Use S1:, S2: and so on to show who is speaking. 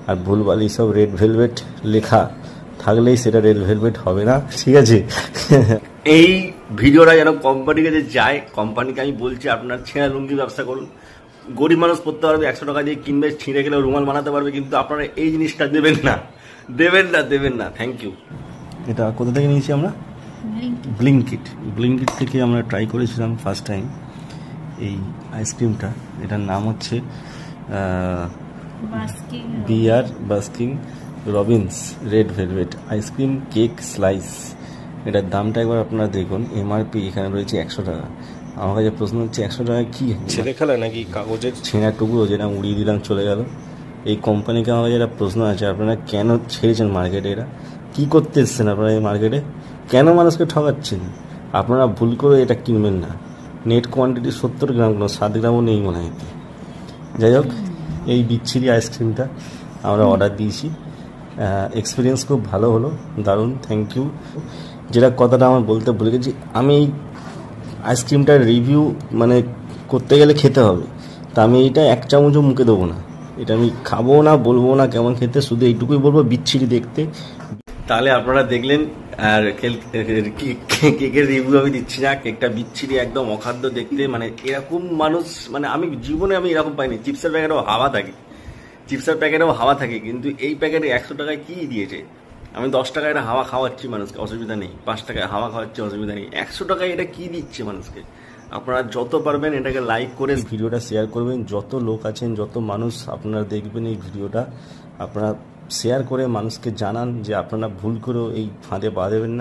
S1: আর ভুলভাল এইসব red velvet লেখা থাকলেই সেটা রেড ভেলভেট হবে না, ঠিক আছে? এই ভিডিওটা যেন কোম্পানির কাছে যায়, কোম্পানিকে আমি বলছি আপনার ছেঁড়া লুঙ্গি ব্যবসা করুন, গরিব মানুষ পড়তে পারবে, 100 টাকা দিয়ে কিনবে, ছিঁড়ে গেলে রুমাল বানাতে পারবে, কিন্তু আপনারা এই জিনিসটা দেবেন না, দেবেন না, দেবেন না। Thank you. এটা কোথা থেকে নিয়েছি আমরা? ব্লিঙ্কিট থেকে আমরা ট্রাই করেছিলাম ফার্স্ট টাইম এই আইসক্রিমটা। এটার নাম হচ্ছে BR Baskin Robbins red velvet ice cream cake slice. এটার দামটা একবার আপনারা দেখুন, এমআরপি এখানে রয়েছে 100 টাকা। আমার কাছে প্রশ্ন হচ্ছে 100 টাকা কি ছেলে খেলা নাকি কাগজের ছেঁড়া টুকরো যেটা উড়িয়ে দিলাম চলে গেল? এই কোম্পানিকে আমার কাছে একটা প্রশ্ন আছে, আপনারা কেন ছেড়েছেন মার্কেটে? এরা কী করতে এসছেন আপনারা এই মার্কেটে? কেন মানুষকে ঠকাচ্ছেন? আপনারা ভুল করে এটা কিনবেন না। নেট কোয়ান্টিটি 70 গ্রাম, কোনো 7 গ্রামও নেই মনে হয়। যাই হোক, এই বিচ্ছিরি আইসক্রিমটা আমরা অর্ডার দিয়েছি, এক্সপিরিয়েন্স খুব ভালো হলো, দারুণ, থ্যাংক ইউ। যেটা কথাটা আমার বলতে ভুলে গেছি, আমি এই আইসক্রিমটার রিভিউ মানে করতে গেলে খেতে হবে, তা আমি এইটা 1 চামচও মুখে দেবো না, এটা আমি খাবো না, বলবো না কেমন খেতে, শুধু এইটুকুই বলবো বিচ্ছিরি দেখতে। তাহলে আপনারা দেখলেন, আর কেকের রিভিউ আমি দিচ্ছি না, কেকটা বিচ্ছিরি একদম অখাদ্য দেখতে, মানে এরকম মানুষ মানে আমি জীবনে এরকম পাইনি। চিপসের প্যাকেটেও হাওয়া থাকে, কিন্তু এই প্যাকেটে 100 টাকায় কি দিয়েছে? আমি 10 টাকায় এটা হাওয়া খাওয়াচ্ছি মানুষকে, অসুবিধা নেই, 5 টাকায় হাওয়া খাওয়াচ্ছি, অসুবিধা নেই, 100 টাকায় এটা কি দিচ্ছে মানুষকে? আপনারা যত পারবেন এটাকে লাইক করে ভিডিওটা শেয়ার করবেন, যত লোক আছেন, যত মানুষ আপনারা দেখবেন এই ভিডিওটা, আপনারা শেয়ার করে মানুষকে জানান যে আপনারা ভুল করেও এই ফাঁদে পা দেবেন না।